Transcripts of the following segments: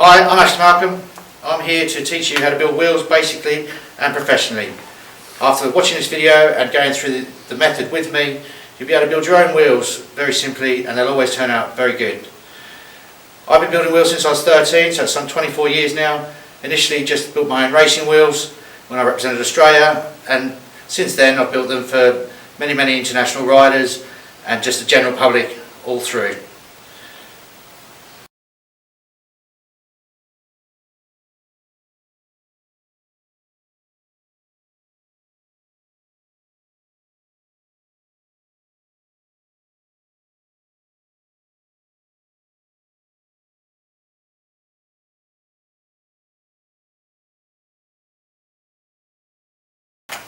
Hi, I'm Ashley Malcolm. I'm here to teach you how to build wheels basically and professionally. After watching this video and going through the method with me, you'll be able to build your own wheels very simply, and they'll always turn out very good. I've been building wheels since I was 13, so it's some 24 years now. Initially just built my own racing wheels when I represented Australia, and since then I've built them for many international riders and just the general public all through.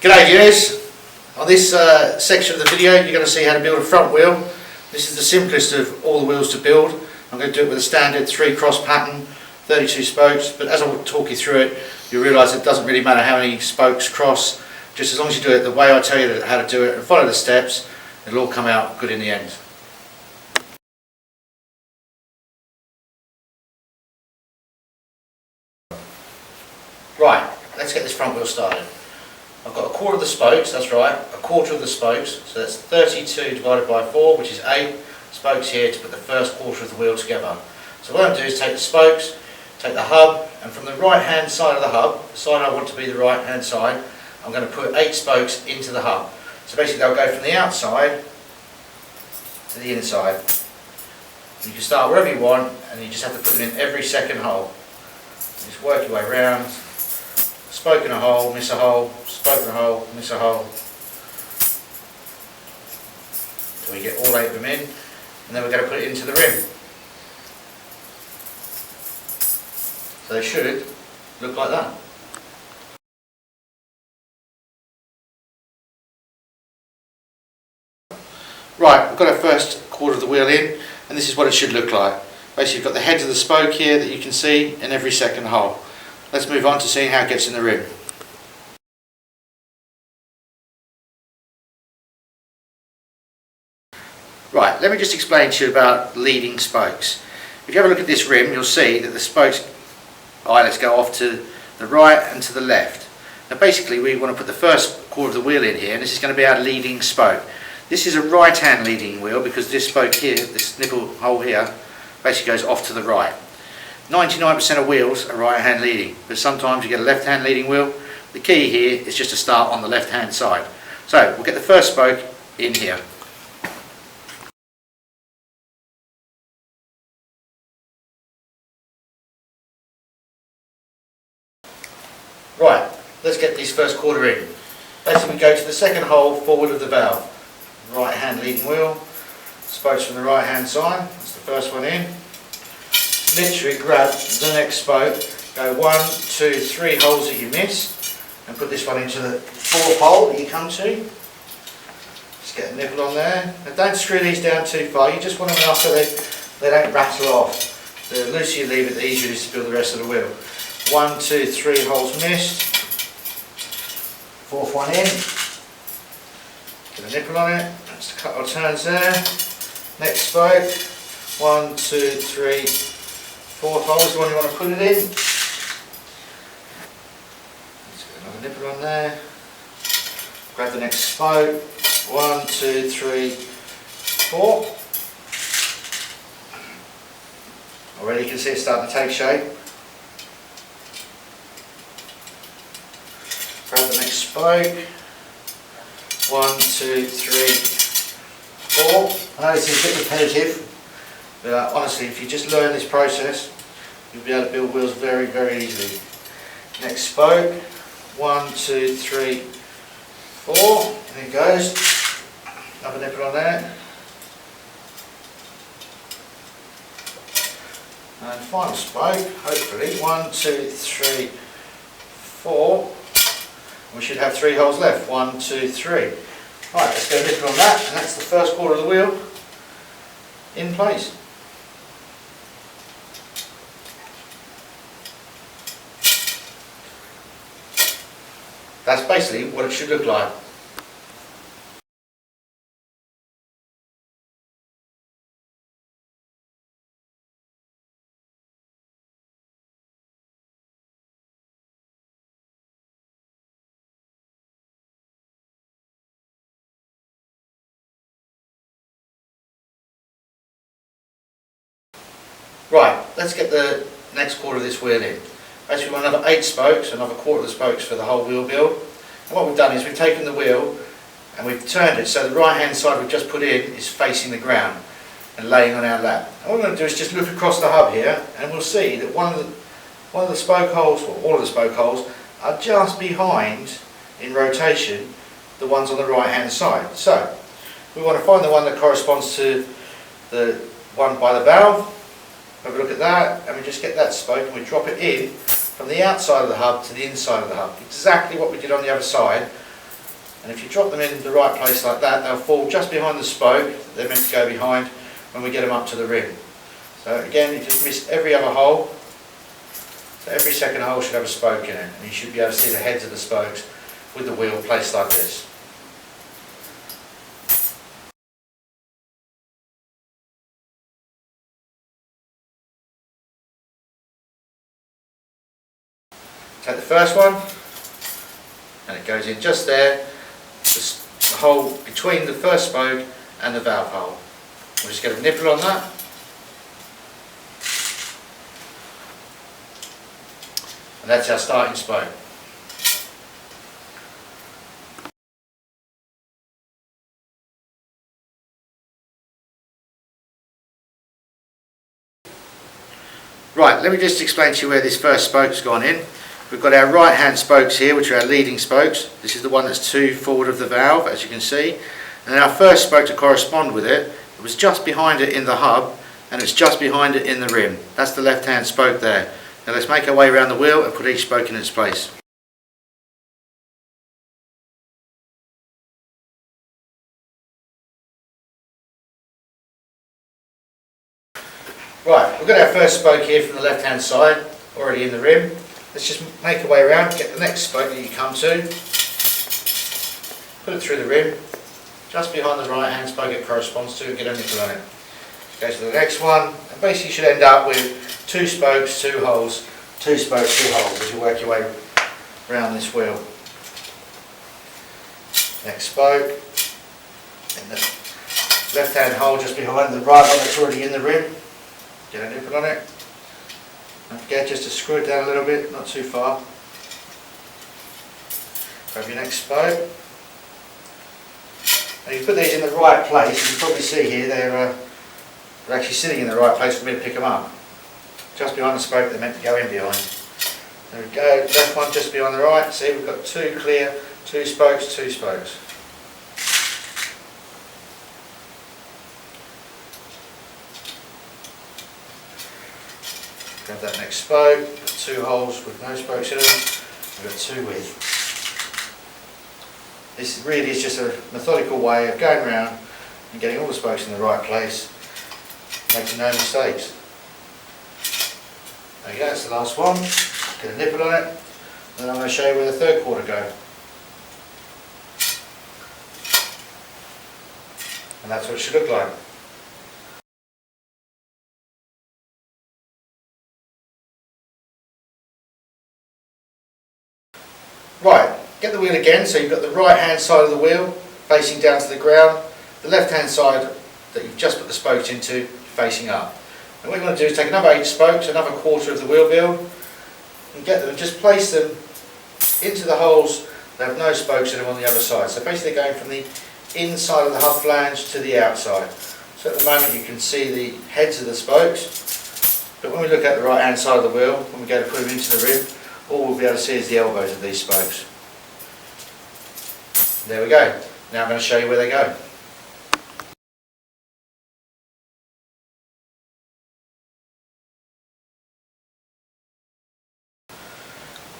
G'day viewers, on this section of the video you're going to see how to build a front wheel. This is the simplest of all the wheels to build. I'm going to do it with a standard 3-cross pattern, 32 spokes, but as I will talk you through it you'll realise it doesn't really matter how many spokes cross, just as long as you do it the way I tell you how to do it and follow the steps, it'll all come out good in the end. Right, let's get this front wheel started. I've got a quarter of the spokes, that's right, a quarter of the spokes, so that's 32 divided by 4, which is 8 spokes here to put the first quarter of the wheel together. So what I'm going to do is take the spokes, take the hub, and from the right hand side of the hub, the side I want to be the right hand side, I'm going to put 8 spokes into the hub. So basically they'll go from the outside to the inside. You can start wherever you want, and you just have to put them in every second hole. Just work your way around. Spoke in a hole, miss a hole, spoke in a hole, miss a hole. So we get all 8 of them in, and then we're going to put it into the rim. So they should look like that. Right, we've got our first quarter of the wheel in, and this is what it should look like. Basically you've got the heads of the spoke here that you can see in every second hole. Let's move on to seeing how it gets in the rim. Right, let me just explain to you about leading spokes. If you have a look at this rim, you'll see that the spokes eyelets go off to the right and to the left. Now basically we want to put the first quarter of the wheel in here, and this is going to be our leading spoke. This is a right hand leading wheel because this spoke here, this nipple hole here, basically goes off to the right. 99% of wheels are right hand leading, but sometimes you get a left hand leading wheel. The key here is just to start on the left hand side. So we'll get the first spoke in here. Right, let's get this first quarter in. Basically we go to the second hole forward of the valve. Right hand leading wheel, spokes from the right hand side, that's the first one in. Literally grab the next spoke, go 1, 2, 3 holes that you missed, and put this one into the 4th hole that you come to. Just get a nipple on there. Now don't screw these down too far, you just want them enough so they don't rattle off. The looser you leave it, the easier it is to build the rest of the wheel. 1, 2, 3 holes missed, 4th one in, get a nipple on it, just a couple of turns there. Next spoke, 1, 2, 3, 4th hole is the one you want to put it in. Let's get another nipple on there. Grab the next spoke. 1, 2, 3, 4. Already you can see it's starting to take shape. Grab the next spoke. 1, 2, 3, 4. I know this is a bit repetitive. But honestly, if you just learn this process, you'll be able to build wheels very easily. Next spoke, 1, 2, 3, 4, there it goes. Another nipple on there. And final spoke, hopefully, 1, 2, 3, 4. We should have 3 holes left, 1, 2, 3. Right, let's get a nipple on that, and that's the first quarter of the wheel in place. That's basically what it should look like. Right, let's get the next quarter of this wheel in. Basically we want another 8 spokes, another quarter of the spokes for the whole wheel build. And what we've done is we've taken the wheel and we've turned it so the right hand side we've just put in is facing the ground and laying on our lap. And what we're going to do is just look across the hub here and we'll see that one of the spoke holes, or all of the spoke holes, are just behind in rotation the ones on the right hand side. So we want to find the one that corresponds to the one by the valve. Have a look at that, and we just get that spoke and we drop it in from the outside of the hub to the inside of the hub. Exactly what we did on the other side. And if you drop them in the right place like that, they'll fall just behind the spoke that they're meant to go behind when we get them up to the rim. So again, you just miss every other hole. So every second hole should have a spoke in it, and you should be able to see the heads of the spokes with the wheel placed like this. Take the first one, and it goes in just there, the hole between the first spoke and the valve hole. We'll just get a nipple on that. And that's our starting spoke. Right, let me just explain to you where this first spoke's gone in. We've got our right hand spokes here, which are our leading spokes. This is the one that's 2 forward of the valve, as you can see. And our first spoke to correspond with it, it was just behind it in the hub, and it's just behind it in the rim. That's the left hand spoke there. Now let's make our way around the wheel and put each spoke in its place. Right, we've got our first spoke here from the left hand side, already in the rim. Let's just make our way around, get the next spoke that you come to, put it through the rim, just behind the right hand spoke it corresponds to, and get a nipple on it. Go to the next one, and basically you should end up with 2 spokes, 2 holes, 2 spokes, 2 holes as you work your way around this wheel. Next spoke, in the left hand hole just behind the right one that's already in the rim, get a nipple on it. Don't forget just to screw it down a little bit, not too far. Grab your next spoke. And you put these in the right place, you can probably see here they're actually sitting in the right place for me to pick them up. Just behind the spoke they're meant to go in behind. There we go, left one just behind the right. See, we've got 2 clear, 2 spokes, 2 spokes. Grab that next spoke, 2 holes with no spokes in them, we've got 2 with. This really is just a methodical way of going around and getting all the spokes in the right place, making no mistakes. There you go, that's the last one. Get a nipple on it, and then I'm going to show you where the third quarter go. And that's what it should look like. Right, get the wheel again, so you've got the right hand side of the wheel facing down to the ground, the left hand side that you've just put the spokes into facing up. And what you want to do is take another 8 spokes, another quarter of the wheel build, and get them and just place them into the holes that have no spokes in them on the other side. So basically going from the inside of the hub flange to the outside. So at the moment you can see the heads of the spokes, but when we look at the right hand side of the wheel, when we go to put them into the rim, all we'll be able to see is the elbows of these spokes. There we go. Now I'm going to show you where they go.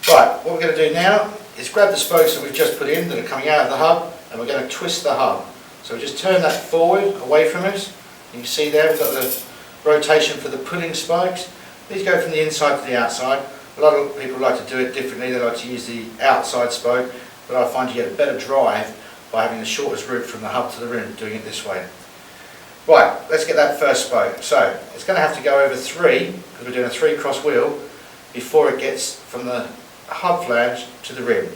Right, what we're going to do now is grab the spokes that we've just put in that are coming out of the hub, and we're going to twist the hub. So we just turn that forward, away from us. You can see there we've got the rotation for the pulling spokes. These go from the inside to the outside. A lot of people like to do it differently. They like to use the outside spoke, but I find you get a better drive by having the shortest route from the hub to the rim, doing it this way. Right, let's get that first spoke. So it's going to have to go over 3, because we're doing a 3 cross wheel, before it gets from the hub flange to the rim.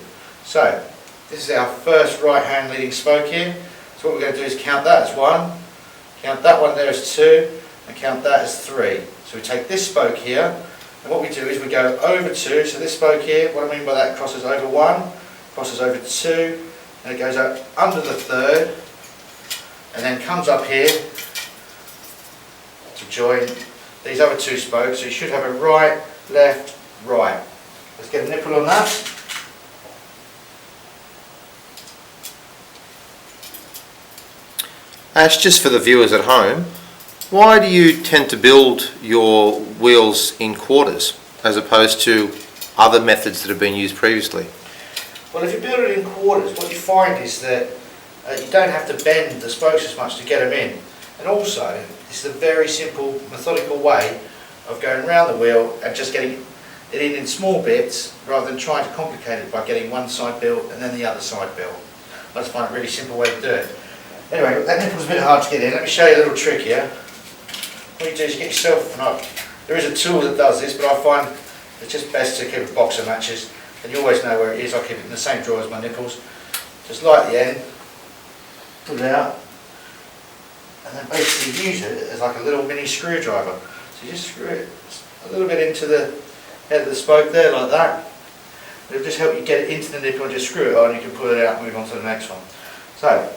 So this is our first right hand leading spoke here. So what we're going to do is count that as 1, count that one there as 2, and count that as 3. So So we take this spoke here, and what we do is we go over 2, so this spoke here, what I mean by that, crosses over 1, crosses over 2, and it goes up under the 3rd, and then comes up here to join these other 2 spokes. So you should have a right, left, right. Let's get a nipple on that. Ash, just for the viewers at home, why do you tend to build your wheels in quarters as opposed to other methods that have been used previously? Well, if you build it in quarters, what you find is that you don't have to bend the spokes as much to get them in. And also, this is a very simple, methodical way of going around the wheel and just getting it in small bits rather than trying to complicate it by getting one side built and then the other side built. I just find a really simple way to do it. Anyway, that nipple's a bit hard to get in. Let me show you a little trick here. What you do is you get yourself, there is a tool that does this, but I find it's just best to keep a box of matches, and you always know where it is. I keep it in the same drawer as my nipples. Just light the end, pull it out, and then basically use it as like a little mini screwdriver. So you just screw it a little bit into the head of the spoke there, like that. It'll just help you get it into the nipple and just screw it on. You can pull it out and move on to the next one. So,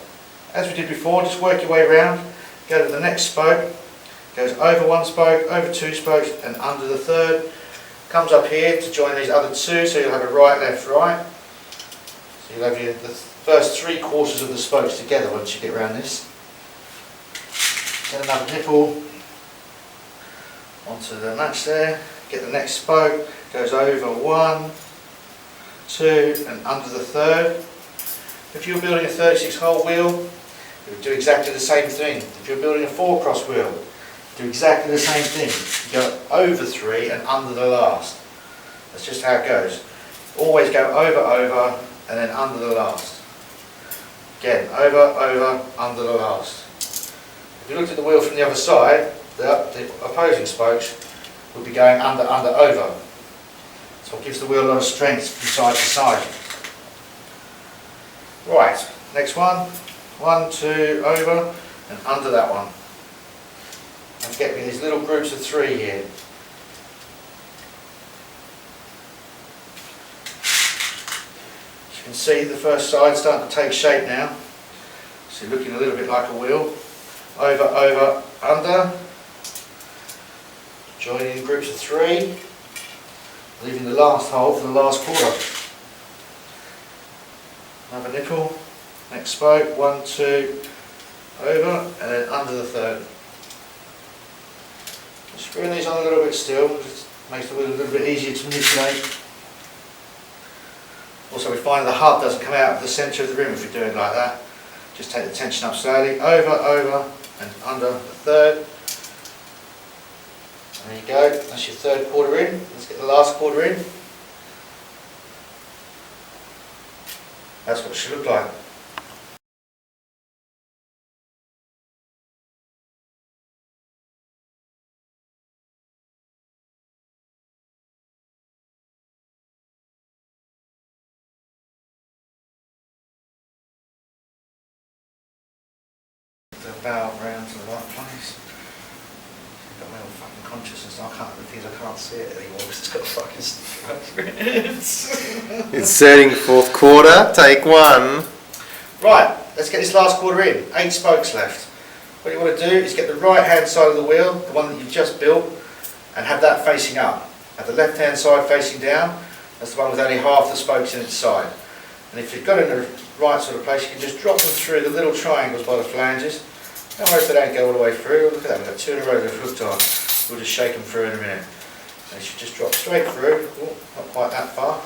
as we did before, just work your way around, go to the next spoke, goes over 1 spoke, over 2 spokes and under the 3rd, comes up here to join these other 2, so you'll have a right, left, right. So you'll have the first 3/4 of the spokes together once you get around this. Get another nipple onto the match there, get the next spoke, goes over 1, 2 and under the 3rd. If you're building a 36-hole wheel, you would do exactly the same thing. If you're building a 4-cross wheel, do exactly the same thing. You go over 3 and under the last. That's just how it goes. Always go over, over, and then under the last. Again, over, over, under the last. If you looked at the wheel from the other side, the opposing spokes would be going under, under, over. So it gives the wheel a lot of strength from side to side. Right, next one. 1, 2, over, and under that one. And get me these little groups of 3 here. As you can see, the first side starting to take shape now. So you're looking a little bit like a wheel. Over, over, under. Joining in groups of 3. Leaving the last hole for the last quarter. Another nipple. Next spoke. 1, 2, over, and then under the 3rd. Screwing these on a little bit still, just makes the wheel a little bit easier to manipulate. Also, we find the hub doesn't come out of the centre of the rim if we do it like that. Just take the tension up slowly, over, over, and under the 3rd. There you go, that's your 3rd quarter in. Let's get the last quarter in. That's what it should look like. The valve round to the right place. Got my own fucking consciousness. I can't. The things I can't see it anymore because it's got fucking stuff over it. Inserting 4th quarter, take 1. Right, let's get this last quarter in. 8 spokes left. What you want to do is get the right hand side of the wheel, the one that you've just built, and have that facing up. Have the left hand side facing down. That's the one with only half the spokes in its side. And if you've got it in the right sort of place, you can just drop them through the little triangles by the flanges. Don't worry if they don't go all the way through. Look at that, we've got 2 in a row that have hooked on. We'll just shake them through in a minute. They should just drop straight through. Oh, not quite that far. You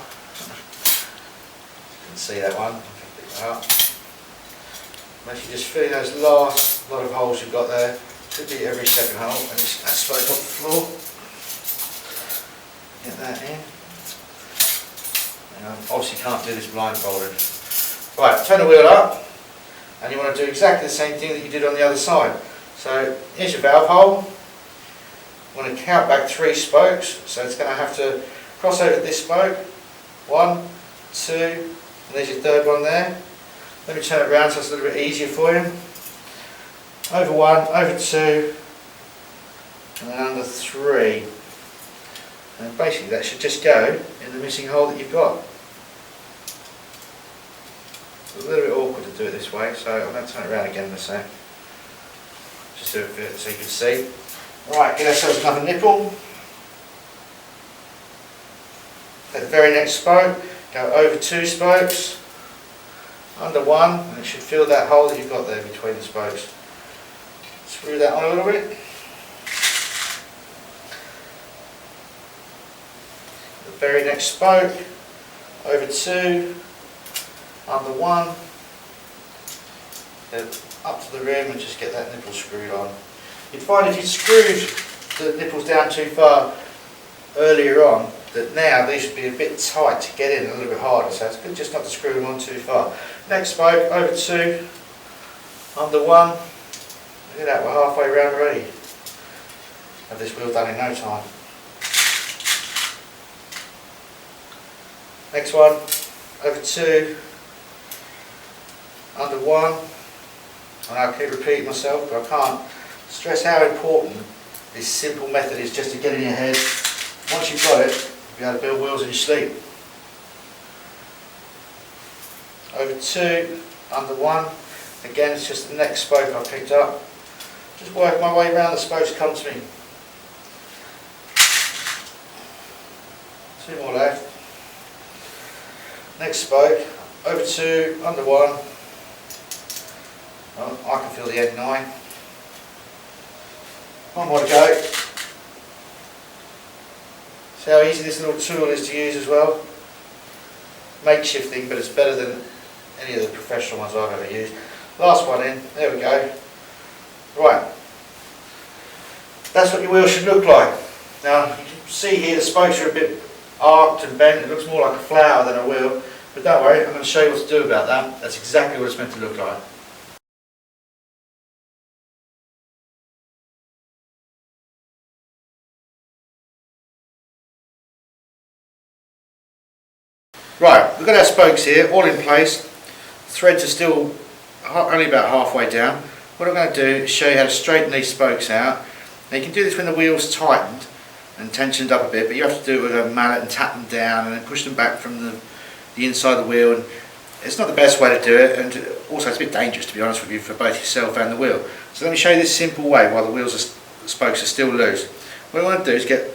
can see that one. Pick that up. Make sure you just fill in those last lot of holes you've got there. Should be every second hole. And just that spoke off the floor. Get that in. Obviously can't do this blindfolded. Right, turn the wheel up. And you want to do exactly the same thing that you did on the other side. So here's your valve hole. You want to count back 3 spokes, so it's going to have to cross over this spoke. 1, 2, and there's your 3rd one there. Let me turn it around so it's a little bit easier for you. Over 1, over 2, and then under 3, and basically that should just go in the missing hole that you've got. It's a little bit awkward to do it this way, so I'm going to turn it around again in a sec. Just do it so you can see. Right, get ourselves another nipple. At the very next spoke, go over 2 spokes, under 1, and it should fill that hole that you've got there between the spokes. Screw that on a little bit. The very next spoke, over 2, under 1, then up to the rim and just get that nipple screwed on. You'd find if you screwed the nipples down too far earlier on, that now these should be a bit tight to get in, a little bit harder, so it's good just not to screw them on too far. Next spoke, over 2, under 1, look at that, we're halfway around already. Have this wheel done in no time. Next one, over 2, under 1, and I keep repeating myself, but I can't stress how important this simple method is just to get in your head. Once you've got it, you'll be able to build wheels in your sleep. Over 2, under 1, again it's just the next spoke I picked up. Just work my way around the spokes come to me. 2 more left. Next spoke, over 2, under 1. Oh, I can feel the end 9. 1 more to go. See how easy this little tool is to use as well? Makeshift thing, but it's better than any of the professional ones I've ever used. Last one in, there we go. Right, that's what your wheel should look like. Now you can see here the spokes are a bit arced and bent, it looks more like a flower than a wheel, but don't worry, I'm going to show you what to do about that. That's exactly what it's meant to look like. Right, we've got our spokes here, all in place. Threads are still only about halfway down. What I'm going to do is show you how to straighten these spokes out. Now you can do this when the wheel's tightened and tensioned up a bit, but you have to do it with a mallet and tap them down and then push them back from the inside of the wheel. And it's not the best way to do it, and also it's a bit dangerous, to be honest with you, for both yourself and the wheel. So let me show you this simple way while the spokes are still loose. What I want to do is get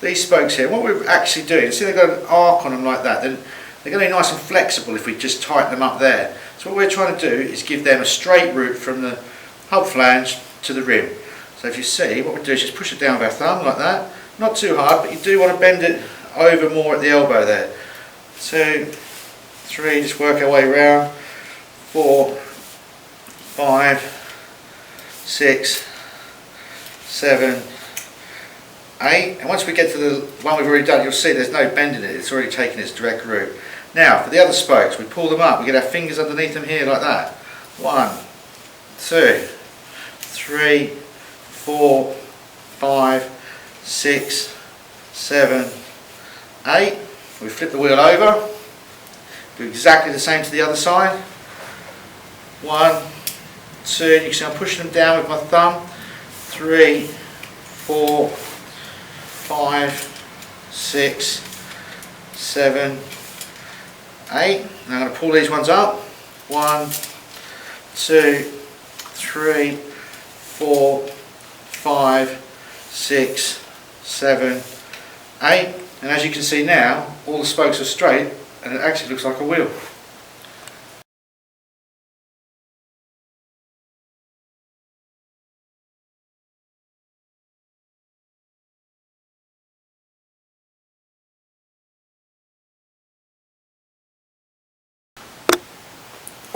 these spokes here. What we're actually doing, see they've got an arc on them like that. They're going to be nice and flexible if we just tighten them up there. So what we're trying to do is give them a straight route from the hub flange to the rim. So if you see, what we do is just push it down with our thumb like that. Not too hard, but you do want to bend it over more at the elbow there. 2, 3, just work our way around. 4, 5, 6, 7, 8. And once we get to the one we've already done, you'll see there's no bend in it. It's already taken its direct route. Now, for the other spokes, we pull them up. We get our fingers underneath them here like that. 1, 2, 3, 4, 5, 6, 7, 8. We flip the wheel over. Do exactly the same to the other side. 1, 2. You can see I'm pushing them down with my thumb. 3, 4, 5, 6, 7, 8. Now I'm going to pull these ones up. 1, 2, 3, 4, 5, 6, 7, 8. And as you can see now, all the spokes are straight and it actually looks like a wheel.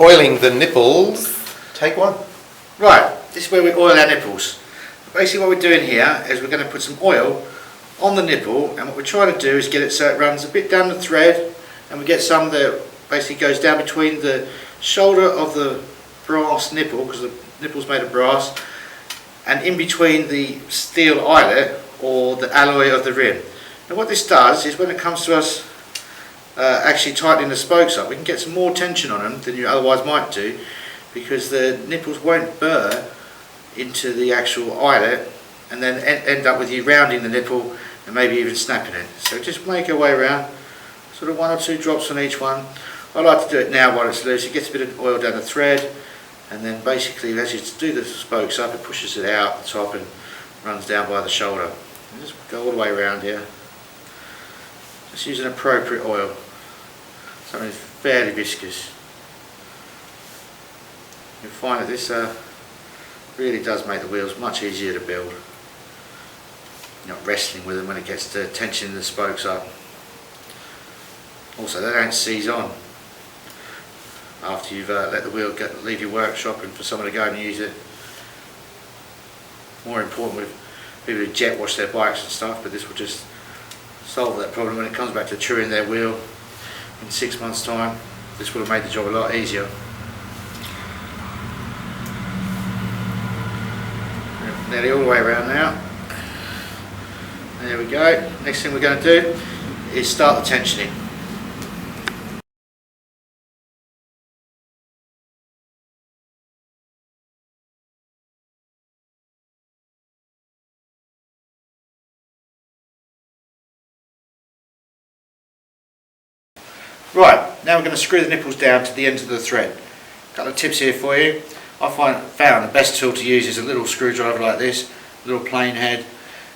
Oiling the nipples, take 1. Right, this is where we oil our nipples. Basically what we're doing here is we're going to put some oil on the nipple, and what we're trying to do is get it so it runs a bit down the thread, and we get some that basically goes down between the shoulder of the brass nipple, because the nipple's made of brass, and in between the steel eyelet or the alloy of the rim. Now what this does is when it comes to us actually tightening the spokes up, we can get some more tension on them than you otherwise might do, because the nipples won't burr into the actual eyelet and then end up with you rounding the nipple and maybe even snapping it. So just make your way around, sort of 1 or 2 drops on each one. I like to do it now while it's loose. It gets a bit of oil down the thread, and then basically as you do the spokes up, it pushes it out the top and runs down by the shoulder. And just go all the way around here. Just use an appropriate oil, something fairly viscous. You'll find that this really does make the wheels much easier to build. You're not wrestling with them when it gets to tensioning the spokes up. Also, they don't seize on after you've let the wheel leave your workshop and for someone to go and use it. More important with people who jet wash their bikes and stuff, but this will just solve that problem when it comes back to chewing their wheel in 6 months' time. This would have made the job a lot easier. Nearly all the way around now. There we go. Next thing we're going to do is start the tensioning. Right, now we're going to screw the nipples down to the ends of the thread. A couple of tips here for you. I found the best tool to use is a little screwdriver like this, a little plain head.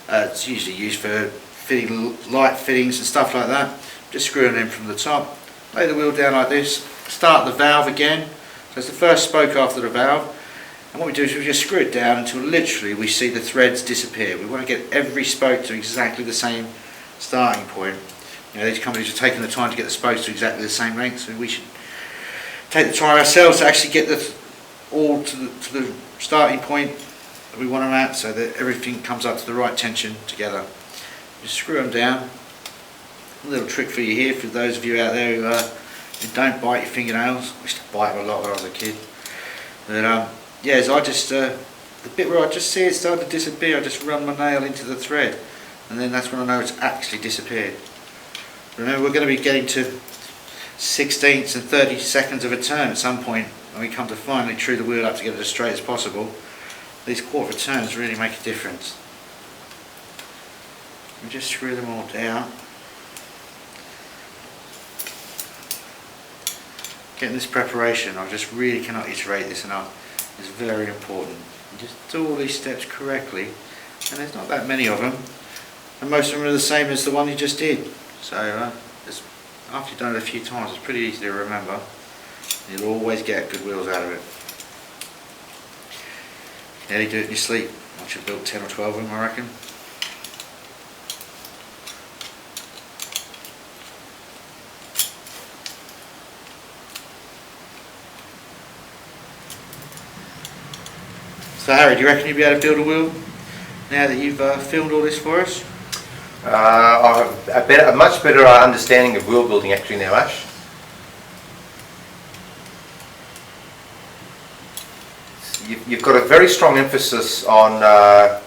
It's usually used for fitting light fittings and stuff like that. Just screwing in from the top. Lay the wheel down like this. Start the valve again. So it's the first spoke after the valve. And what we do is we just screw it down until literally we see the threads disappear. We want to get every spoke to exactly the same starting point. You know, these companies are taking the time to get the spokes to exactly the same length, so we should take the time ourselves to actually get all to the starting point that we want them at, so that everything comes up to the right tension together. Just screw them down. A little trick for you here, for those of you out there who don't bite your fingernails. I used to bite them a lot when I was a kid. But yeah, as I just the bit where I just see it starting to disappear, I just run my nail into the thread, and then that's when I know it's actually disappeared. Remember, we're going to be getting to 16ths and 30 seconds of a turn at some point when we come to finally true the wheel up to get it as straight as possible. These quarter of a turns really make a difference. We just screw them all down. Getting this preparation, I just really cannot iterate this enough, is very important. You just do all these steps correctly, and there's not that many of them, and most of them are the same as the one you just did. So after you've done it a few times, it's pretty easy to remember. You'll always get good wheels out of it. You nearly do it in your sleep once you've built 10 or 12 of them, I reckon. So Harry, do you reckon you'll be able to build a wheel now that you've filmed all this for us? I have a much better understanding of wheel building actually now, Ash. You've got a very strong emphasis on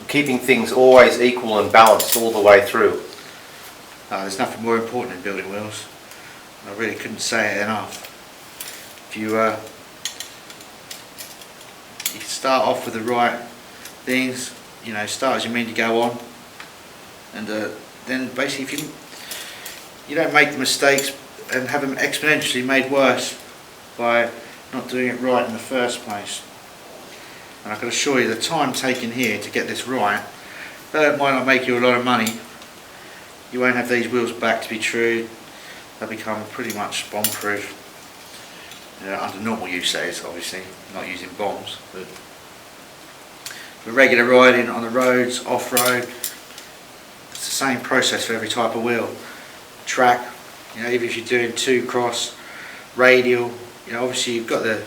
keeping things always equal and balanced all the way through. There's nothing more important than building wheels. I really couldn't say it enough. If you start off with the right things, you know, start as you mean to go on, and then basically if you don't make the mistakes and have them exponentially made worse by not doing it right in the first place. And I can assure you the time taken here to get this right, though it might not make you a lot of money, you won't have these wheels back to be true. They'll become pretty much bomb proof, under normal use, that is, obviously, not using bombs, but for regular riding on the roads, off-road, it's the same process for every type of wheel. Track, you know, even if you're doing 2-cross, radial, you know, obviously you've got the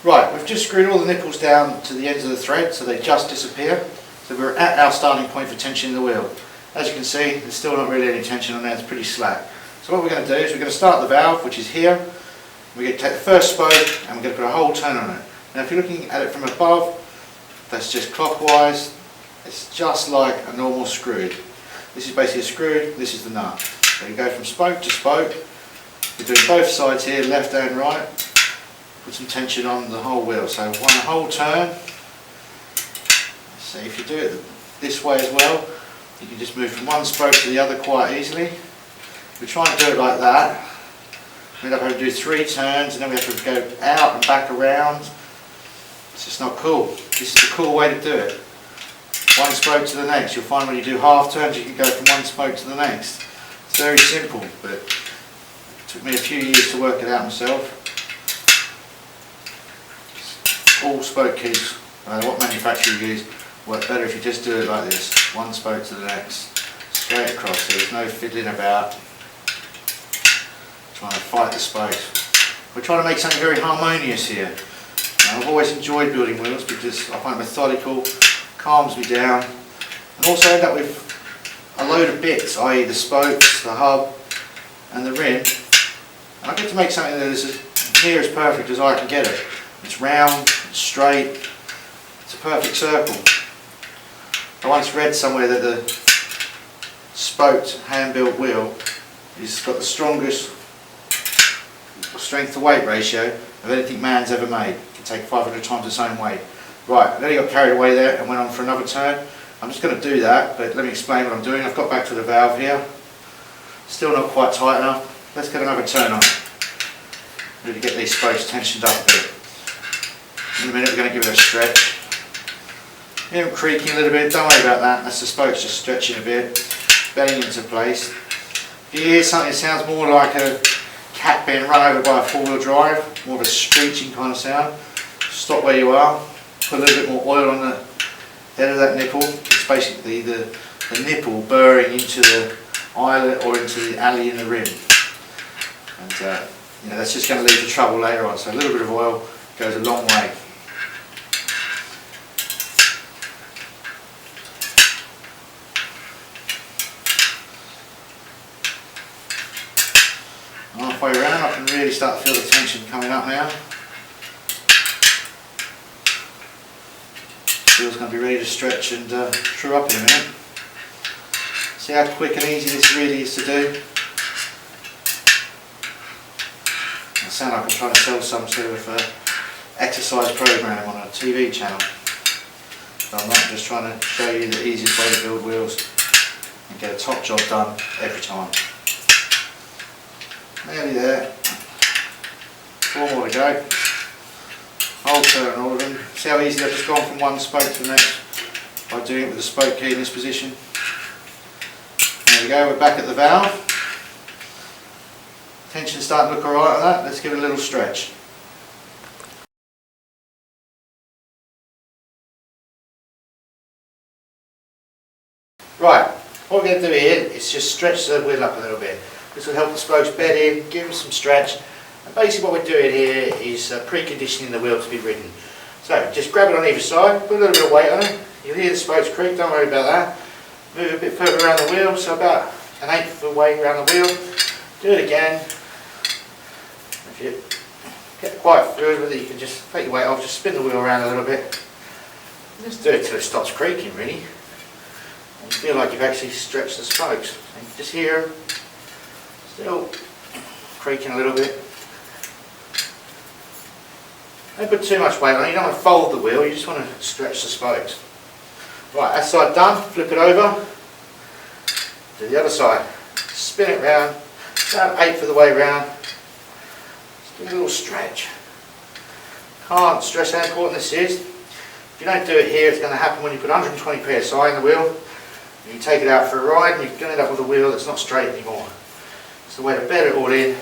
right, we've just screwed all the nipples down to the ends of the thread so they just disappear. So we're at our starting point for tensioning the wheel. As you can see, there's still not really any tension on there, it's pretty slack. So what we're going to do is we're going to start the valve, which is here. We're going to take the first spoke and we're going to put a whole turn on it. Now if you're looking at it from above, that's just clockwise, It's just like a normal screw. This is basically a screw, this is the nut. So you go from spoke to spoke. We're doing both sides here, left and right. Put some tension on the whole wheel. So one whole turn. So if you do it this way as well, you can just move from one spoke to the other quite easily. We try and do it like that. We end up having to do 3 turns and then we have to go out and back around. It's just not cool. This is the cool way to do it. One spoke to the next. You'll find when you do half turns you can go from one spoke to the next. It's very simple, but it took me a few years to work it out myself. All spoke keys, no matter what manufacturer you use, work better if you just do it like this. One spoke to the next, straight across, so there's no fiddling about, trying to fight the spokes. We're trying to make something very harmonious here. Now, I've always enjoyed building wheels because I find it methodical, calms me down, and also end up with a load of bits, i.e. the spokes, the hub and the rim, and I get to make something that is as near as perfect as I can get it. It's round, it's straight, it's a perfect circle. I once read somewhere that the spoked hand-built wheel has got the strongest strength to weight ratio of anything man's ever made. It can take 500 times its own weight. Right, I nearly got carried away there and went on for another turn. I'm just going to do that, but let me explain what I'm doing. I've got back to the valve here. Still not quite tight enough. Let's get another turn on. Really get these spokes tensioned up a bit. In a minute we're going to give it a stretch. Hear them creaking a little bit, don't worry about that. That's the spokes just stretching a bit, bedding into place. If you hear something that sounds more like a cat being run over by a 4-wheel drive, more of a screeching kind of sound, stop where you are, put a little bit more oil on the head of that nipple. It's basically the nipple burrowing into the eyelet or into the alley in the rim. And you know, that's just going to lead to trouble later on, so a little bit of oil goes a long way. Halfway around I can really start to feel the tension coming up now. Wheel's going to be ready to stretch and true up in a minute. See how quick and easy this really is to do? I sound like I'm trying to sell some sort of exercise program on a TV channel. But I'm not, I'm just trying to show you the easiest way to build wheels and get a top job done every time. Nearly there. 4 more to go. I'll turn all of them. See how easy I've just gone from one spoke to the next by doing it with the spoke key in this position. There we go, we're back at the valve. Tension's starting to look alright on that. Let's give it a little stretch. Right, what we're going to do here is just stretch the wheel up a little bit. This will help the spokes bed in, give them some stretch, and basically what we're doing here is preconditioning the wheel to be ridden. So just grab it on either side, put a little bit of weight on it, you'll hear the spokes creak, don't worry about that. Move a bit further around the wheel, so about 1/8 of the way around the wheel. Do it again. If you get quite fluid with it, you can just take your weight off, just spin the wheel around a little bit. Just do it till it stops creaking really. And you feel like you've actually stretched the spokes. And you just hear them still creaking a little bit. Don't put too much weight on it, you don't want to fold the wheel, you just want to stretch the spokes. Right, that side done, flip it over, do the other side, spin it round, about 1/8 of the way round, just do a little stretch. Can't stress how important this is. If you don't do it here, it's going to happen when you put 120 psi in the wheel, and you take it out for a ride, and you're going to end up with a wheel that's not straight anymore. It's the way to bed it all in,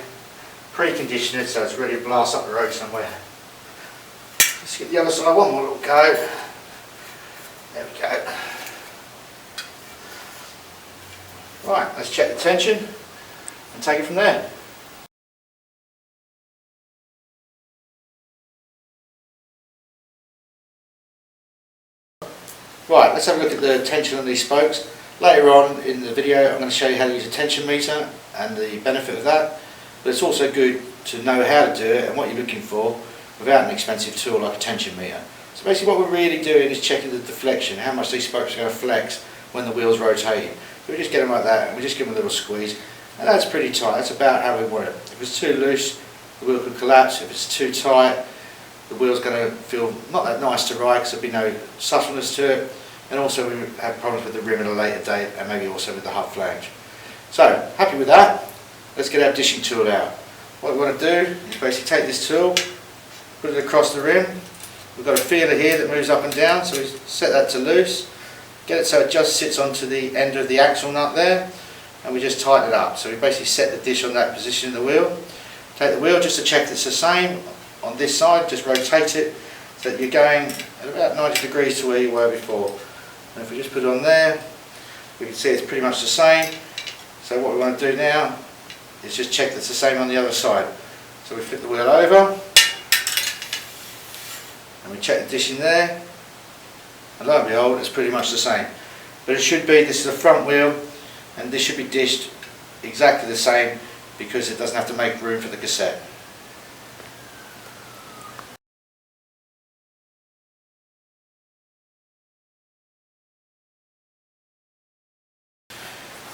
precondition it so it's ready to blast up the road somewhere. Let's get the other side, one more little go. There we go. Right, let's check the tension and take it from there. Right, let's have a look at the tension on these spokes. Later on in the video I'm going to show you how to use a tension meter and the benefit of that, but it's also good to know how to do it and what you're looking for without an expensive tool like a tension meter. So basically what we're really doing is checking the deflection, how much these spokes are going to flex when the wheel's rotating. So we just get them like that and we just give them a little squeeze, and that's pretty tight. That's about how we want it. If it's too loose, the wheel could collapse. If it's too tight, the wheel's going to feel not that nice to ride because there'll be no suppleness to it, and also we have problems with the rim at a later date, and maybe also with the hub flange. So happy with that. Let's get our dishing tool out. What we want to do is basically take this tool, put it across the rim. We've got a feeler here that moves up and down, so we set that to loose, get it so it just sits onto the end of the axle nut there, and we just tighten it up. So we basically set the dish on that position in the wheel. Take the wheel just to check it's the same on this side, just rotate it so that you're going at about 90 degrees to where you were before. And if we just put it on there, we can see it's pretty much the same. So what we want to do now is just check that it's the same on the other side. So we flip the wheel over, and we check the dish in there, and lo and behold, it's pretty much the same. But it should be, this is a front wheel, and this should be dished exactly the same because it doesn't have to make room for the cassette.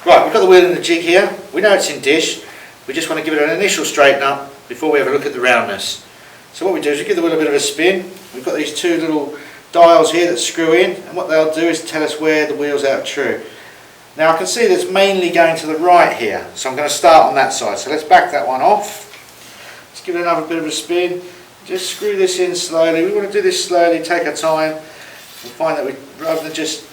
Right, we've got the wheel in the jig here. We know it's in dish. We just want to give it an initial straighten up before we have a look at the roundness. So what we do is we give the wheel a bit of a spin. We've got these two little dials here that screw in, and what they'll do is tell us where the wheel's out of true. Now I can see that it's mainly going to the right here, so I'm going to start on that side. So let's back that one off. Let's give it another bit of a spin. Just screw this in slowly. We want to do this slowly, take our time. We'll find that we, rather than just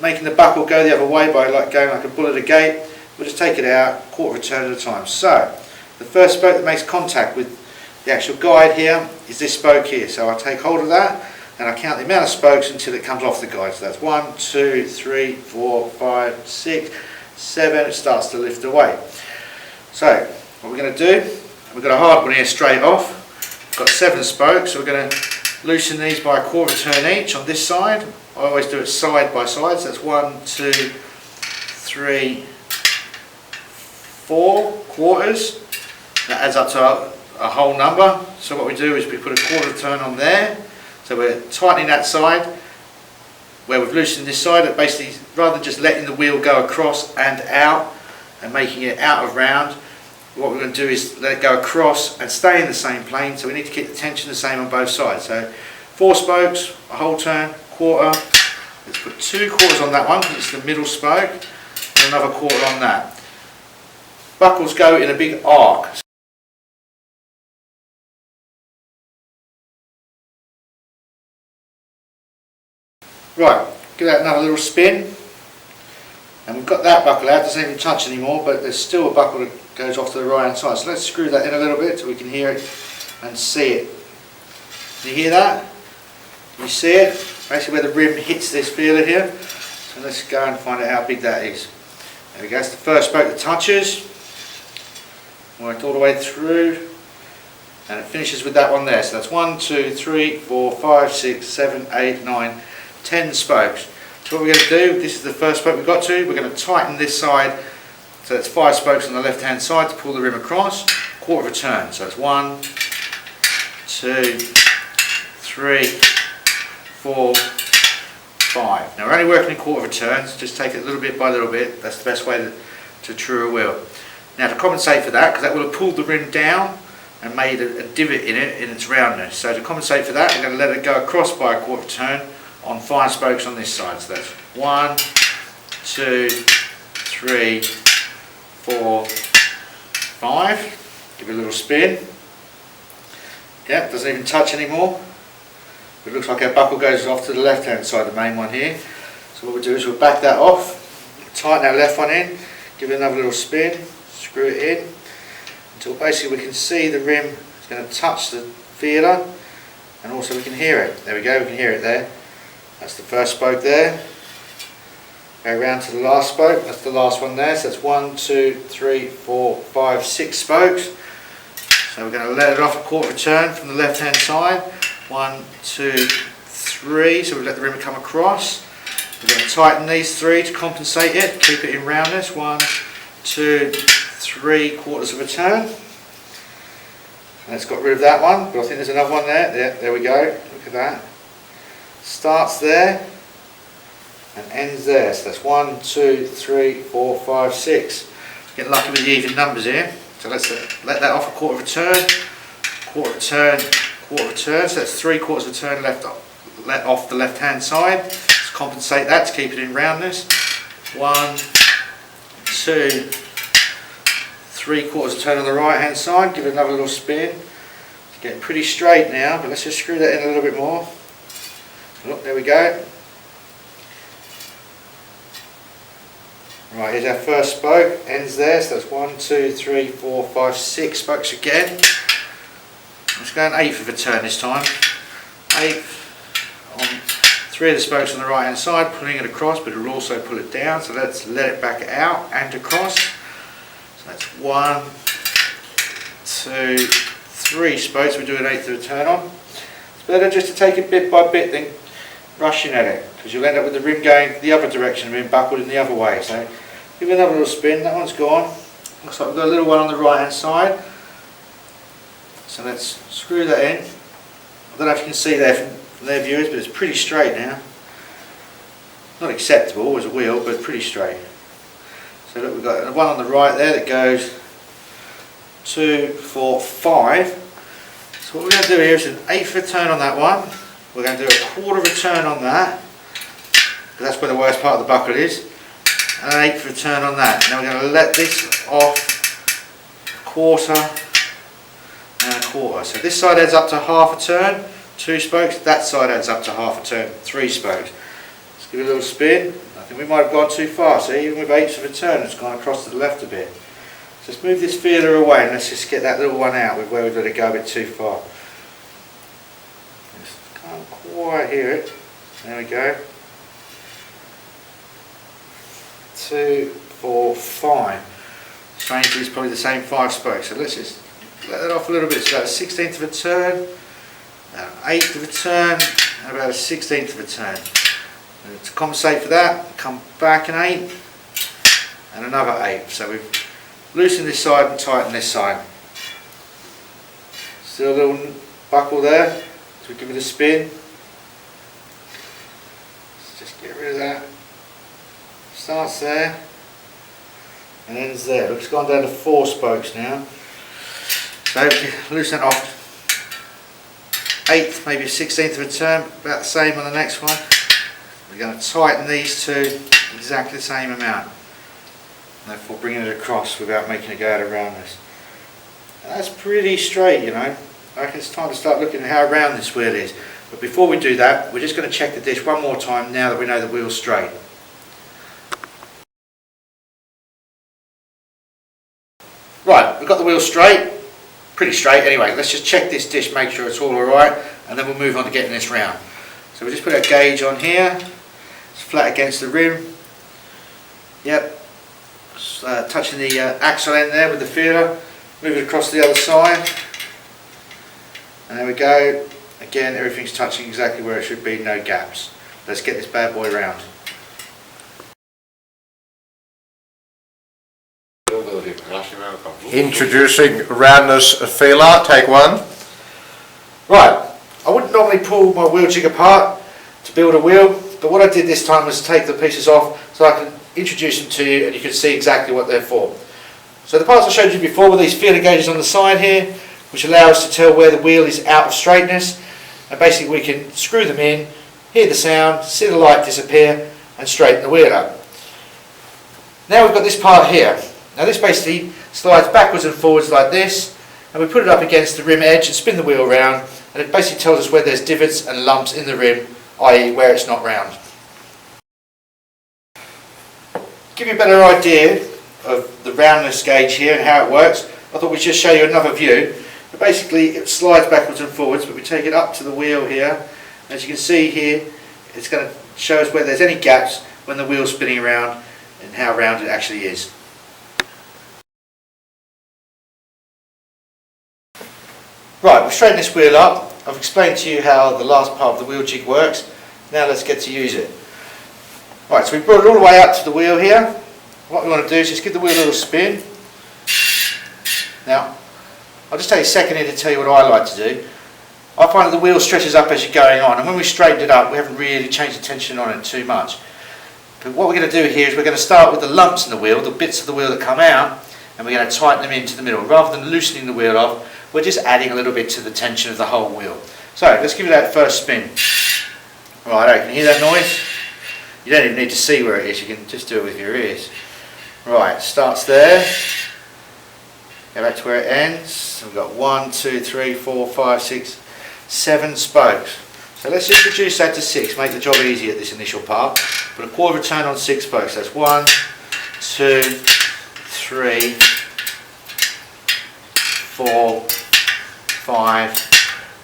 making the buckle go the other way by like going like a bull at a gate, we'll just take it out quarter of a turn at a time. So the first spoke that makes contact with the actual guide here is this spoke here. So I take hold of that and I count the amount of spokes until it comes off the guide. So that's 1, 2, 3, 4, 5, 6, 7. It starts to lift away. So what we're going to do, we've got a hard one here straight off. We've got 7 spokes, so we're going to loosen these by a quarter of a turn each on this side. I always do it side by side, so that's 1, 2, 3, 4 quarters. That adds up to a whole number. So what we do is we put a quarter turn on there. So we're tightening that side where we've loosened this side. That basically, rather than just letting the wheel go across and out and making it out of round, what we're going to do is let it go across and stay in the same plane. So we need to keep the tension the same on both sides. So 4 spokes, a whole turn, quarter. Let's put 2 quarters on that one because it's the middle spoke, and another quarter on that. Buckles go in a big arc. Right, give that another little spin, and we've got that buckle out. It doesn't even touch anymore, but there's still a buckle that goes off to the right hand side. So let's screw that in a little bit so we can hear it and see it. Can you hear that? Can you see it? Basically where the rim hits this feeler here. So let's go and find out how big that is. There we go, it's the first spoke that touches. Worked all the way through, and it finishes with that one there. So that's 1, 2, 3, 4, 5, 6, 7, 8, 9, 10 spokes. So what we're going to do, this is the first spoke we've got to, we're going to tighten this side, so that's 5 spokes on the left hand side to pull the rim across, quarter of a turn. So it's 1, 2, 3, 4, 5. Now we're only working in quarter of a turn, so just take it little bit by little bit. That's the best way to true a wheel. Now to compensate for that, because that will have pulled the rim down and made a divot in it in its roundness. So to compensate for that, we're going to let it go across by a quarter of a turn on 5 spokes on this side. So that's 1, 2, 3, 4, 5. Give it a little spin. Yeah, doesn't even touch anymore. It looks like our buckle goes off to the left hand side, the main one here. So what we'll do is we'll back that off, tighten our left one in, give it another little spin, screw it in, until basically we can see the rim is going to touch the feeler, and also we can hear it. There we go, we can hear it there. That's the first spoke there. Go around to the last spoke, that's the last one there. So that's 1, 2, 3, 4, 5, 6 spokes. So we're going to let it off a quarter of a turn from the left hand side. 1, 2, 3, so we let the rim come across. We're going to tighten these 3 to compensate it, keep it in roundness. 1, 2, 3 quarters of a turn. Let's got rid of that one, but I think there's another one there. There we go. Look at that. Starts there and ends there. So that's 1, 2, 3, 4, 5, 6. Getting lucky with the even numbers here. So let's let that off a quarter of a turn, quarter of a turn, quarter of a turn. So that's 3/4 of a turn left let off the left hand side. Let's compensate that to keep it in roundness. 1, 2, 3/4 of a turn on the right hand side. Give it another little spin. It's getting pretty straight now, but let's just screw that in a little bit more. Look, there we go. Right, here's our first spoke, ends there, so that's 1, 2, 3, 4, 5, 6 spokes again. Let's go an 1/8 of a turn this time. 1/8 on 3 of the spokes on the right hand side, pulling it across, but it will also pull it down, so let's let it back out and across. So that's 1, 2, 3 spokes we do an 1/8 of a turn on. It's better just to take it bit by bit than rushing at it, because you'll end up with the rim going the other direction, being backward in the other way. So give it another little spin. That one's gone. Looks like we've got a little one on the right hand side. So let's screw that in. I don't know if you can see there from their viewers, but it's pretty straight now. Not acceptable as a wheel, but pretty straight. So look, we've got one on the right there that goes 2, 4, 5. So what we're going to do here is an 1/8 of a turn on that one. We're going to do a 1/4 of a turn on that, because that's where the worst part of the buckle is, and an 1/8 of a turn on that. Now we're going to let this off 1/4 and a 1/4. So this side adds up to 1/2 a turn, 2 spokes. That side adds up to 1/2 a turn, 3 spokes. Let's give it a little spin. I think we might have gone too far. So even with 1/8 of a turn, it's gone across to the left a bit. So let's move this feeler away and let's just get that little one out with where we've let it go a bit too far. Can't quite hear it. There we go. 2, 4, 5. Strangely, it's probably the same 5 spokes. So let's just let that off a little bit. So about a 1/16 of a turn, about an 1/8 of a turn, and about a 1/16 of a turn. And to compensate for that, come back an 1/8 and another 1/8. So we've loosened this side and tightened this side. Still a little buckle there. So we give it a spin. Let's just get rid of that. Starts there and ends there. Look, it's gone down to 4 spokes now. So loosen it off. 1/8, maybe a 1/16 of a turn, about the same on the next one. We're going to tighten these two exactly the same amount. Therefore bringing it across without making it go out of roundness. And that's pretty straight, you know. I reckon it's time to start looking at how round this wheel is. But before we do that, we're just going to check the dish one more time now that we know the wheel's straight. Right, we've got the wheel straight, pretty straight anyway. Let's just check this dish, make sure it's all alright, and then we'll move on to getting this round. So we just put our gauge on here, it's flat against the rim. Yep, touching the axle end there with the feeler, move it across the other side, and there we go. Again, everything's touching exactly where it should be, no gaps. Let's get this bad boy round. Introducing roundness feeler, take 1. Right, I wouldn't normally pull my wheel jig apart to build a wheel, but what I did this time was take the pieces off so I can introduce them to you and you can see exactly what they're for. So the parts I showed you before were these feeler gauges on the side here, which allow us to tell where the wheel is out of straightness, and basically we can screw them in, hear the sound, see the light disappear and straighten the wheel up. Now we've got this part here. Now this basically slides backwards and forwards like this, and we put it up against the rim edge and spin the wheel around, and it basically tells us where there's divots and lumps in the rim, i.e. where it's not round. To give you a better idea of the roundness gauge here and how it works, I thought we'd just show you another view. But basically it slides backwards and forwards, but we take it up to the wheel here. As you can see here, it's going to show us where there's any gaps when the wheel's spinning around and how round it actually is. Right, we've straightened this wheel up. I've explained to you how the last part of the wheel jig works. Now let's get to use it. Right, so we've brought it all the way out to the wheel here. What we want to do is just give the wheel a little spin. Now, I'll just take a second here to tell you what I like to do. I find that the wheel stretches up as you're going on, and when we straightened it up we haven't really changed the tension on it too much. But what we're going to do here is we're going to start with the lumps in the wheel, the bits of the wheel that come out, and we're going to tighten them into the middle. Rather than loosening the wheel off, we're just adding a little bit to the tension of the whole wheel. So let's give it that first spin. Right, can you hear that noise? You don't even need to see where it is, you can just do it with your ears. Right, starts there. Go back to where it ends. So we've got 1, 2, 3, 4, 5, 6, 7 spokes. So let's just reduce that to 6, make the job easier at this initial part. Put a quarter of a turn on 6 spokes. That's 1, 2, 3, 4, 5,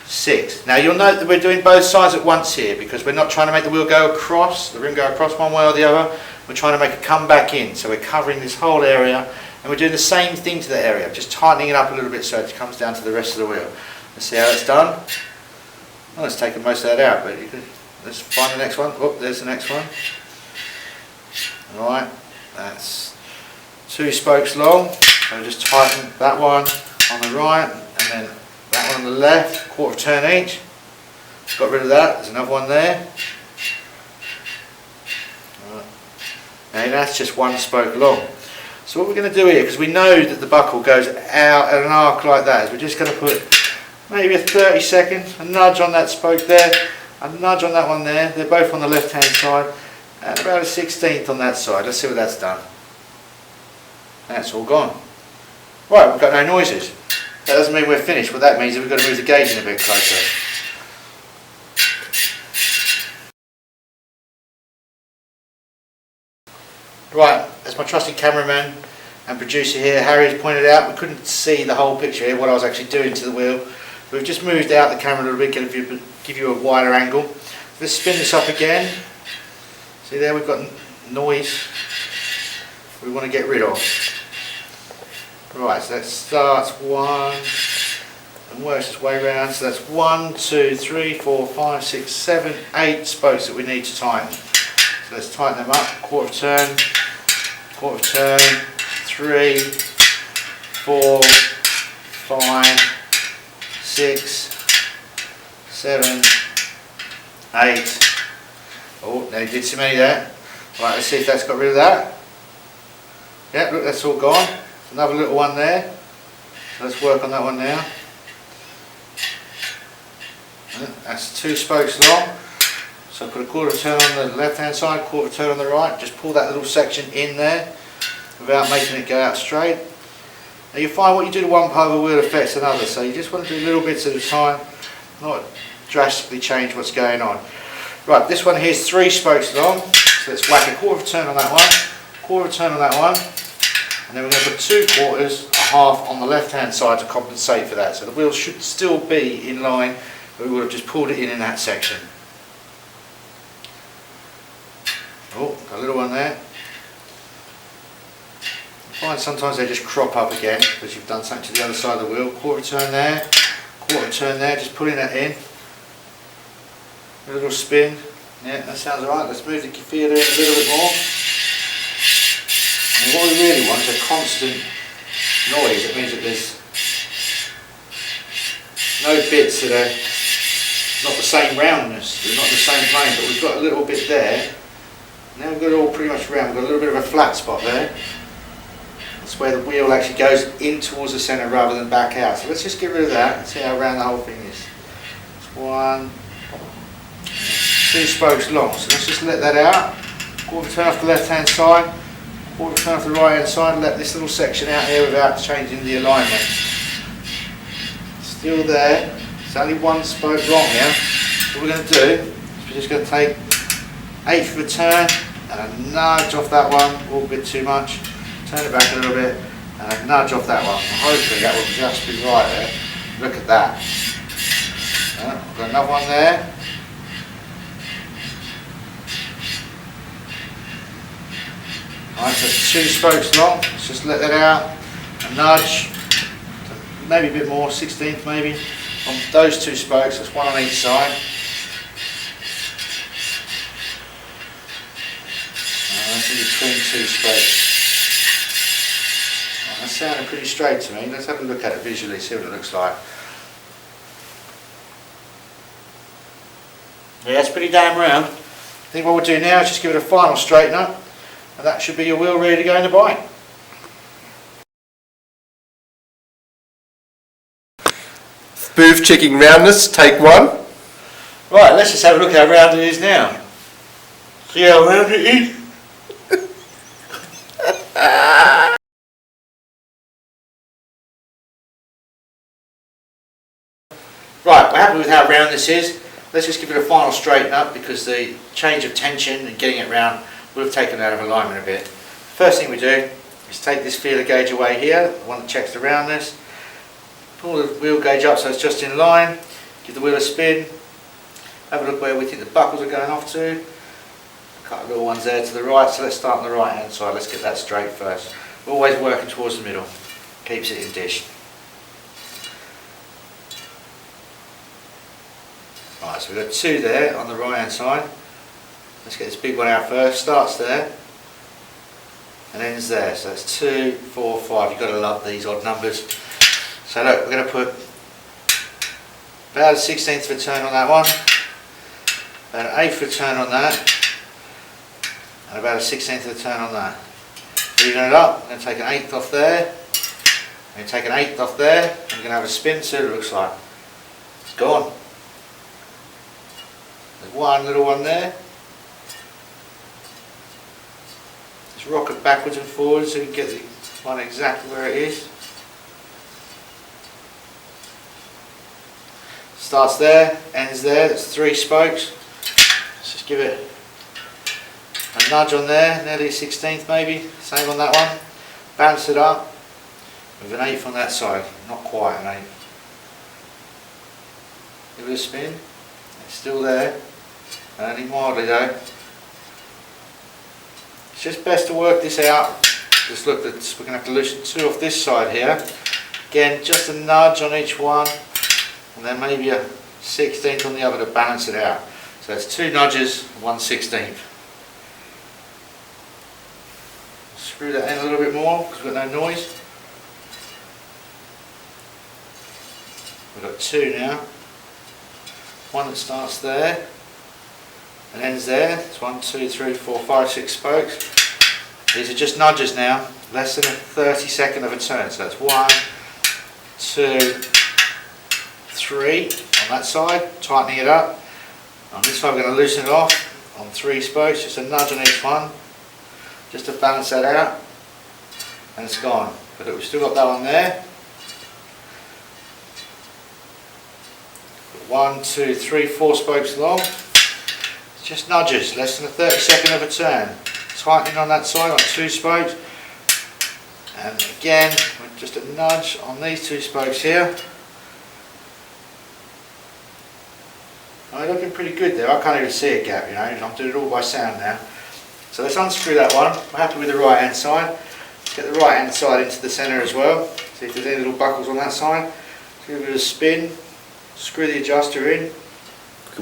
6. Now you'll note that we're doing both sides at once here because we're not trying to make the wheel go across, the rim go across one way or the other. We're trying to make it come back in. So we're covering this whole area and we're doing the same thing to that area, just tightening it up a little bit so it comes down to the rest of the wheel. Let's see how it's done. Well, it's taken most of that out, but let's find the next one. Oh, there's the next one. Alright, that's 2 spokes long. So just tighten that one on the right and then that one on the left, quarter of a turn each. Got rid of that, there's another one there. Right. Now that's just 1 spoke long. So what we're going to do here, because we know that the buckle goes out at an arc like that, is we're just going to put maybe a 30 seconds, a nudge on that spoke there, a nudge on that one there. They're both on the left hand side, and about a 16th on that side. Let's see what that's done. That's all gone. Right, we've got no noises. That doesn't mean we're finished. What that means is we've got to move the gauge in a bit closer. Right, as my trusty cameraman and producer here, Harry, has pointed out, we couldn't see the whole picture here, what I was actually doing to the wheel. We've just moved out the camera a little bit, give you a wider angle. Let's spin this up again. See there, we've got noise we want to get rid of. Right, so that starts 1 and works its way around. So that's 1, 2, 3, 4, 5, 6, 7, 8 spokes that we need to tighten. So let's tighten them up. Quarter of a turn, 3, 4, 5, 6, 7, 8. Oh, now you did so many there. Right, let's see if that's got rid of that. Yeah, look, that's all gone. Another little one there. So let's work on that one now. That's 2 spokes long. So put a quarter of a turn on the left hand side, quarter of a turn on the right. Just pull that little section in there without making it go out straight. Now you find what you do to one part of the wheel affects another, so you just want to do little bits at a time, not drastically change what's going on. Right, this one here is 3 spokes long, so let's whack a quarter of a turn on that one, quarter of a turn on that one, and then we're going to put 2 quarters, a half on the left hand side to compensate for that. So the wheel should still be in line, but we would have just pulled it in that section. Oh, got a little one there. I find sometimes they just crop up again because you've done something to the other side of the wheel. Quarter turn there, quarter turn there, just pulling that in. A little spin. Yeah, that sounds alright. Let's move the feeler in a little bit more. And what we really want is a constant noise. It means that there's no bits that are not the same roundness, they're not the same plane, but we've got a little bit there. Now we've got it all pretty much round. We've got a little bit of a flat spot there. That's where the wheel actually goes in towards the centre rather than back out. So let's just get rid of that and see how round the whole thing is. It's 1, 2 spokes long. So let's just let that out. Quarter turn off the left hand side, quarter turn off the right hand side. Let this little section out here without changing the alignment. Still there. It's only 1 spoke long now. What we're going to do is we're just going to take 1/8 of a turn and a nudge off that one. Oh, a bit too much. Turn it back a little bit and a nudge off that one. And hopefully that will just be right there. Look at that. We've got another one there. Alright, so it's 2 spokes long. Let's just let that out. A nudge. Maybe a bit more, 16th maybe. On those 2 spokes, that's 1 on each side. That's in between 2 spokes. Let's sounding pretty straight to me. Let's have a look at it visually, see what it looks like. Yeah, it's pretty damn round. I think what we'll do now is just give it a final straighten up, and that should be your wheel ready to go in the bike. Smooth checking roundness, take one. Right, let's just have a look how round it is now. See how round it is? Right, we're happy with how round this is. Let's just give it a final straighten up because the change of tension and getting it round would have taken it out of alignment a bit. First thing we do is take this feeler gauge away here, the one that checks the roundness. Pull the wheel gauge up so it's just in line. Give the wheel a spin. Have a look where we think the buckles are going off to. A couple of little ones there to the right, so let's start on the right hand side. Let's get that straight first. We're always working towards the middle. Keeps it in dish. Right, so we've got two there on the right hand side. Let's get this big one out first. Starts there and ends there. So that's 2, 4, 5. You've got to love these odd numbers. So look, we're going to put about a 1/16 of a turn on that one, about an 1/8 of a turn on that, and about a 1/16 of a turn on that. Even it up, we're going to take an 1/8 off there, we're going to take an 1/8 off there, and we're going to have a spin, see what it looks like. It's gone. There's one little one there. Just rock it backwards and forwards so you can get the one exactly where it is. Starts there, ends there, that's 3 spokes. Let's just give it a nudge on there, nearly a 1/16 maybe, same on that one. Bounce it up with an 1/8 on that side, not quite an 1/8. Give it a spin, it's still there, only mildly though. It's just best to work this out. Just look, we're going to have to loosen 2 off this side here. Again, just a nudge on each one. And then maybe a 1/16 on the other to balance it out. So that's 2 nudges, 1/16. Screw that in a little bit more because we've got no noise. We've got 2 now. One that starts there and ends there. It's 1, 2, 3, 4, 5, 6 spokes. These are just nudges now, less than a 32nd of a turn. So that's 1, 2, 3 on that side, tightening it up. On this side we're going to loosen it off on 3 spokes, just a nudge on each one, just to balance that out, and it's gone. But we've still got that one there. 1, 2, 3, 4 spokes long. It's just nudges, less than a 32nd of a turn. Tightening on that side on 2 spokes, and again with just a nudge on these 2 spokes here. Oh, they're looking pretty good there. I can't even see a gap, you know. I'm doing it all by sound now. So let's unscrew that one. We're happy with the right hand side. Let's get the right hand side into the centre as well. See if there's any little buckles on that side. Give it a spin. Screw the adjuster in.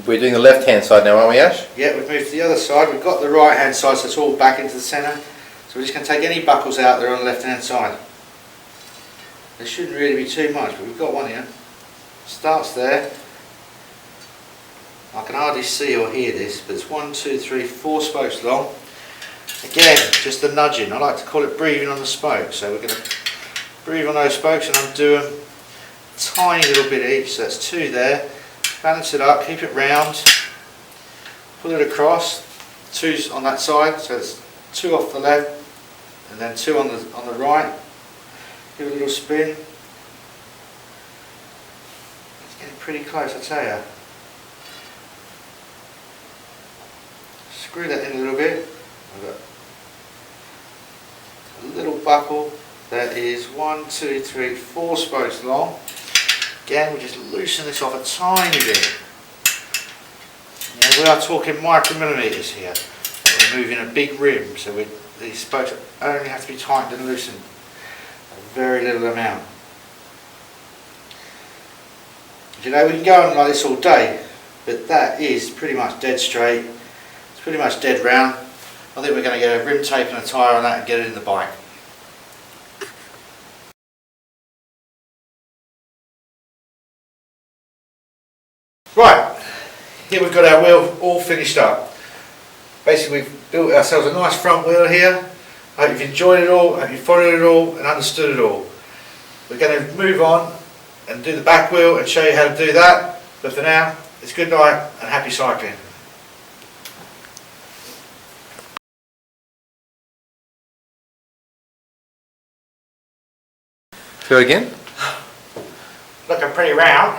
We're doing the left hand side now, aren't we, Ash? Yeah, we've moved to the other side. We've got the right hand side, so it's all back into the centre. So we're just going to take any buckles out there on the left hand side. There shouldn't really be too much, but we've got one here. Starts there. I can hardly see or hear this, but it's 1, 2, 3, 4 spokes long. Again, just a nudging. I like to call it breathing on the spokes. So we're going to breathe on those spokes and undo them a tiny little bit each. So that's 2 there. Balance it up, keep it round. Pull it across. 2's on that side, so it's 2 off the left, and then 2 on the right. Give it a little spin. It's getting pretty close, I tell you. Screw that in a little bit. I've got a little buckle that is 1, 2, 3, 4 spokes long. Again, we just loosen this off a tiny bit. Yeah, we are talking micromillimeters here. We're moving a big rim, so these spokes only have to be tightened and loosened a very little amount. You know, we can go on like this all day, but that is pretty much dead straight. It's pretty much dead round. I think we're going to get a rim tape and a tyre on that and get it in the bike. Right, here we've got our wheel all finished up. Basically we've built ourselves a nice front wheel here. I hope you've enjoyed it all, I hope you followed it all and understood it all. We're going to move on and do the back wheel and show you how to do that. But for now, it's good night and happy cycling. Go again? Looking pretty round.